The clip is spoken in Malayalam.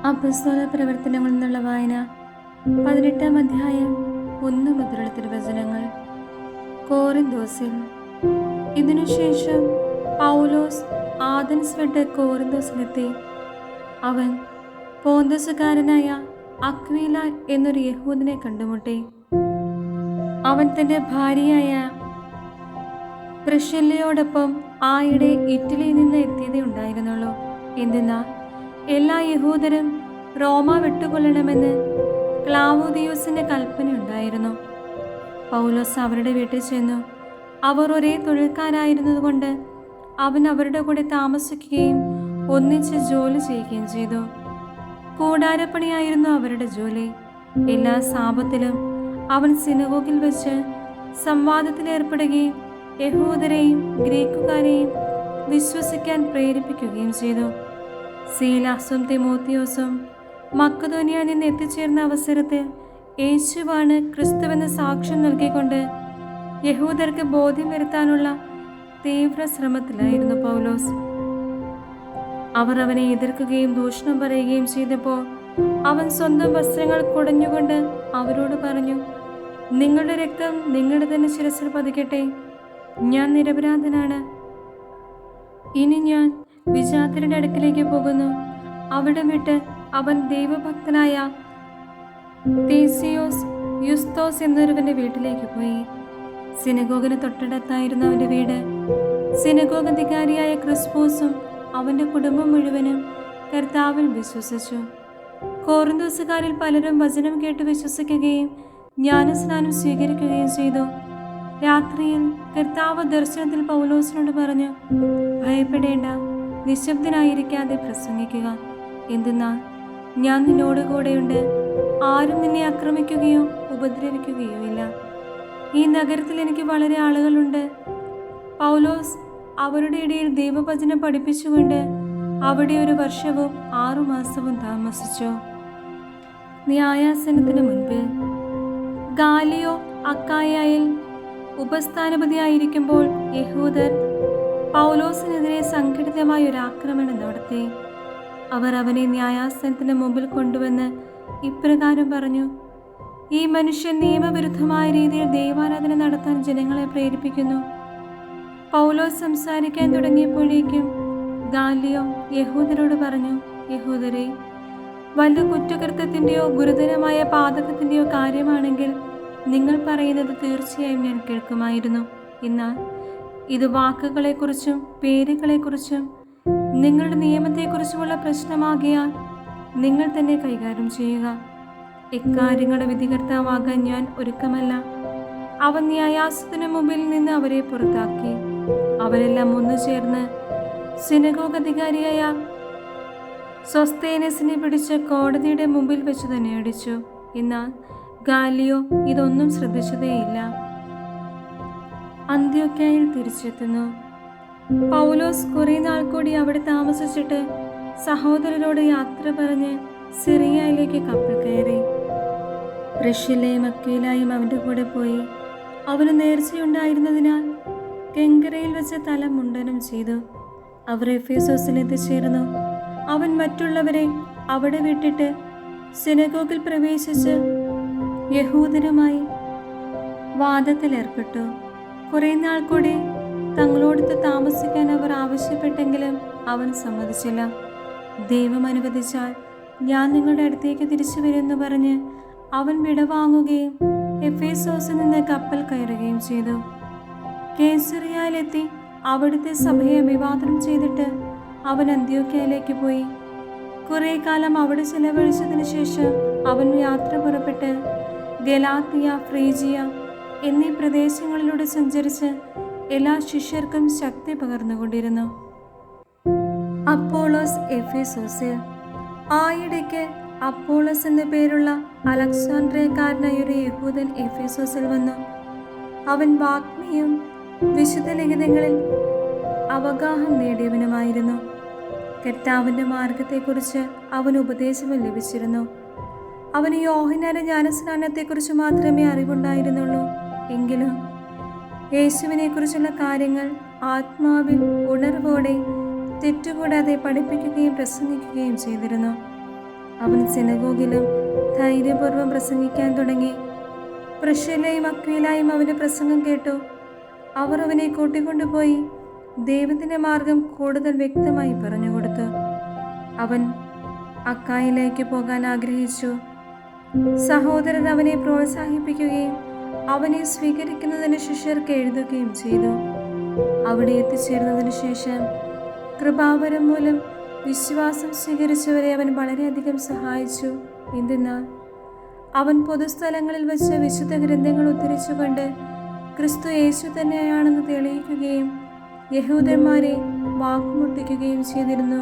അപ്പസ്തോല പ്രവർത്തനങ്ങളിൽ നിന്നുള്ള വായന 18-ാം അധ്യായം 1 മുതലുള്ള തിരുവചനങ്ങൾ. കോറിന്തോസിൽ. ഇതിനുശേഷം പൗലോസ് ആഥൻസ് വിട്ട് കോറിന്തോസിലെത്തി. അവൻ പോന്തസുകാരനായ അക്വീല എന്നൊരു യഹൂദനെ കണ്ടുമുട്ടി. അവൻ തൻ്റെ ഭാര്യയായ പ്രിസ്കില്ലയോടൊപ്പം ആയിടെ ഇറ്റലിയിൽ നിന്ന് എത്തിയതേ ഉണ്ടായിരുന്നുള്ളൂ. എന്തെന്നാൽ എല്ലാ യഹൂദരും റോമ വിട്ടുകൊള്ളണമെന്ന് ക്ലാവുദിയോസിന്റെ കൽപ്പന ഉണ്ടായിരുന്നു. പൗലോസ് അവരുടെ വീട്ടിൽ ചെന്നു. അവർ ഒരേ തൊഴിൽക്കാരായിരുന്നതുകൊണ്ട് അവൻ അവരുടെ കൂടെ താമസിക്കുകയും ഒന്നിച്ച് ജോലി ചെയ്യുകയും ചെയ്തു. കൂടാരപ്പണിയായിരുന്നു അവരുടെ ജോലി. എല്ലാ സാപത്തിലും അവൻ സിനഗോഗിൽ വെച്ച് സംവാദത്തിലേർപ്പെടുകയും യഹൂദരെയും ഗ്രീക്കുകാരെയും വിശ്വസിക്കാൻ പ്രേരിപ്പിക്കുകയും ചെയ്തു. സീലാസും തിമോത്തിയോസും മക്കദോനിയയിൽ നിന്ന് എത്തിച്ചേർന്ന അവസരത്തിൽ യേശുവാണ് ക്രിസ്തുവെന്ന് സാക്ഷ്യം നൽകിക്കൊണ്ട് യഹൂദർക്ക് ബോധ്യം വരുത്താനുള്ള തീവ്ര ശ്രമത്തിലായിരുന്നു പൗലോസ്. അവർ അവനെ എതിർക്കുകയും ദൂഷണം പറയുകയും ചെയ്തപ്പോൾ അവൻ സ്വന്തം വസ്ത്രങ്ങൾ കുടഞ്ഞുകൊണ്ട് അവരോട് പറഞ്ഞു, നിങ്ങളുടെ രക്തം നിങ്ങളുടെ തന്നെ ശിരസിൽ പതിക്കട്ടെ. ഞാൻ നിരപരാധനാണ്. ഇനി ഞാൻ വിജാതിരുടെ അടുക്കിലേക്ക് പോകുന്നു. അവിടെ വിട്ട് അവൻ ദൈവഭക്തനായ തേസിയോസ് യുസ്തോസ് എന്നൊരുവന്റെ വീട്ടിലേക്ക് പോയി. സിനഗോഗിന് തൊട്ടടുത്തായിരുന്നു അവന്റെ വീട്. സിനഗോഗ് അധികാരിയായ ക്രിസ്പോസും അവന്റെ കുടുംബം മുഴുവനും കർത്താവിൽ വിശ്വസിച്ചു. കോറിന്തോസുകാരിൽ പലരും വചനം കേട്ട് വിശ്വസിക്കുകയും ജ്ഞാനസ്നാനം സ്വീകരിക്കുകയും ചെയ്തു. രാത്രിയിൽ കർത്താവ് ദർശനത്തിൽ പൗലോസിനോട് പറഞ്ഞു, ഭയപ്പെടേണ്ട, നിശബ്ദനായിരിക്കാതെ പ്രസംഗിക്കുക. എന്തെന്നാൽ ഞാൻ നിന്നോട് കൂടെയുണ്ട്. ആരും നിന്നെ ആക്രമിക്കുകയോ ഉപദ്രവിക്കുകയോ ഇല്ല. ഈ നഗരത്തിൽ എനിക്ക് വളരെ ആളുകളുണ്ട്. പൗലോസ് അവരുടെ ഇടയിൽ ദൈവവചനം പഠിപ്പിച്ചുകൊണ്ട് അവിടെ 1 വർഷവും 6 മാസവും താമസിച്ചു. ന്യായാസനത്തിന് മുൻപ് ഗാലിയോ അക്കായയിൽ ഉപസ്ഥാനപതിയായിരിക്കുമ്പോൾ യഹൂദർ പൗലോസിനെതിരെ സംഘടിതമായ ഒരു ആക്രമണം നടത്തി. അവർ അവനെ ന്യായാസനത്തിന് മുമ്പിൽ കൊണ്ടുവന്ന് ഇപ്രകാരം പറഞ്ഞു, ഈ മനുഷ്യൻ നിയമവിരുദ്ധമായ രീതിയിൽ ദൈവാരാധന നടത്താൻ ജനങ്ങളെ പ്രേരിപ്പിക്കുന്നു. പൗലോസ് സംസാരിക്കാൻ തുടങ്ങിയപ്പോഴേക്കും ഗാലിയോ യഹൂദരോട് പറഞ്ഞു, യഹൂദരെ, വല്ല കുറ്റകൃത്യത്തിൻ്റെയോ ഗുരുതരമായ പാതകത്തിൻ്റെയോ കാര്യമാണെങ്കിൽ നിങ്ങൾ പറയുന്നത് തീർച്ചയായും ഞാൻ കേൾക്കുമായിരുന്നു. എന്നാൽ ഇത് വാക്കുകളെക്കുറിച്ചും പേരുകളെക്കുറിച്ചും നിങ്ങളുടെ നിയമത്തെക്കുറിച്ചുമുള്ള പ്രശ്നമാകിയാൽ നിങ്ങൾ തന്നെ കൈകാര്യം ചെയ്യുക. ഇക്കാര്യങ്ങളുടെ വിധികർത്താവാകാൻ ഞാൻ ഒരുക്കമല്ല. അവൻ ന്യായാസനത്തിനു മുമ്പിൽ നിന്ന് അവരെ പുറത്താക്കി. അവരെല്ലാം ഒന്നു ചേർന്ന് സിനഗോഗ് അധികാരിയായ സോസ്തേനസിനെ പിടിച്ച് കോടതിയുടെ മുമ്പിൽ വെച്ച് തന്നെ അടിച്ചു. എന്നാൽ ഗാലിയോ ഇതൊന്നും ശ്രദ്ധിച്ചതേയില്ല. അന്ത്യോക്യയിൽ തിരിച്ചെത്തുന്നു. പൗലോസ് കുറെ നാൾ കൂടി അവിടെ താമസിച്ചിട്ട് സഹോദരരോട് യാത്ര പറഞ്ഞ് സിറിയയിലേക്ക് കപ്പൽ കയറി. പ്രിസ്കില്ലയും അക്വീലയും അവൻ്റെ കൂടെ പോയി. അവന് നേർച്ചയുണ്ടായിരുന്നതിനാൽ കെങ്കരയിൽ വെച്ച് തല മുണ്ഡനം ചെയ്തു. അവർ എഫേസോസിൽ എത്തിച്ചേർന്നു. അവൻ മറ്റുള്ളവരെ അവിടെ വിട്ടിട്ട് സിനഗോഗിൽ പ്രവേശിച്ച് യഹൂദരുമായി വാദത്തിലേർപ്പെട്ടു. കുറെ നാൾ കൂടി തങ്ങളോടൊത്ത് താമസിക്കാൻ അവർ ആവശ്യപ്പെട്ടെങ്കിലും അവൻ സമ്മതിച്ചില്ല. ദൈവം അനുവദിച്ചാൽ ഞാൻ നിങ്ങളുടെ അടുത്തേക്ക് തിരിച്ചു വരുമെന്ന് പറഞ്ഞ് അവൻ വിടവാങ്ങുകയും എഫേസോസിൽ നിന്ന് കപ്പൽ കയറുകയും ചെയ്തു. കേസറിയയിലെത്തി അവിടുത്തെ സഭയെ അഭിവാദനം ചെയ്തിട്ട് അവൻ അന്ത്യോക്യയിലേക്ക് പോയി. കുറെ കാലം അവിടെ ചെലവഴിച്ചതിന് ശേഷം അവൻ യാത്ര പുറപ്പെട്ട് ഗലാത്തിയ, ഫ്രീജിയ എന്നീ പ്രദേശങ്ങളിലൂടെ സഞ്ചരിച്ച് എല്ലാ ശിഷ്യർക്കും ശക്തി പകർന്നുകൊണ്ടിരുന്നു. അപ്പോളോസ് എഫേസോസിൽ. ആയിടയ്ക്ക് അപ്പോളോസ് എന്നു പേരുള്ള അലക്സാണ്ട്രിയക്കാരനായ ഒരു യഹൂദൻ എഫേസോസിൽ വന്നു. അവൻ വാഗ്മിയും വിശുദ്ധ ലിഖിതങ്ങളിൽ അവഗാഹം നേടിയവനുമായിരുന്നു. കർത്താവിൻ്റെ മാർഗത്തെക്കുറിച്ച് അവന് ഉപദേശവും ലഭിച്ചിരുന്നു. അവന് യോഹന്നാന്റെ ജ്ഞാനസ്നാനത്തെക്കുറിച്ച് മാത്രമേ അറിവുണ്ടായിരുന്നുള്ളൂ. എങ്കിലും യേശുവിനെക്കുറിച്ചുള്ള കാര്യങ്ങൾ ആത്മാവിൽ ഉണർവോടെ തെറ്റുകൂടാതെ പഠിപ്പിക്കുകയും പ്രസംഗിക്കുകയും ചെയ്തിരുന്നു. അവൻ സിനഗോഗിലും ധൈര്യപൂർവ്വം പ്രസംഗിക്കാൻ തുടങ്ങി. പ്രിസ്കില്ലയും അക്വിലായും അവൻ്റെ പ്രസംഗം കേട്ടു. അവർ അവനെ കൂട്ടിക്കൊണ്ടുപോയി ദൈവത്തിൻ്റെ മാർഗം കൂടുതൽ വ്യക്തമായി പറഞ്ഞുകൊടുത്തു. അവൻ അക്കായിലേക്ക് പോകാൻ ആഗ്രഹിച്ചു. സഹോദരൻ അവനെ പ്രോത്സാഹിപ്പിക്കുകയും അവനെ സ്വീകരിക്കുന്നതിന് ശിഷ്യർക്ക് എഴുതുകയും ചെയ്തു. അവിടെ എത്തിച്ചേർന്നതിന് ശേഷം കൃപാവരം മൂലം വിശ്വാസം സ്വീകരിച്ചവരെ അവൻ വളരെയധികം സഹായിച്ചു. എന്തെന്നാൽ അവൻ പൊതുസ്ഥലങ്ങളിൽ വെച്ച് വിശുദ്ധ ഗ്രന്ഥങ്ങൾ ഉദ്ധരിച്ചുകൊണ്ട് ക്രിസ്തു യേശു തന്നെയാണെന്ന് തെളിയിക്കുകയും യഹൂദന്മാരെ വാക്കുമുട്ടിക്കുകയും ചെയ്തിരുന്നു.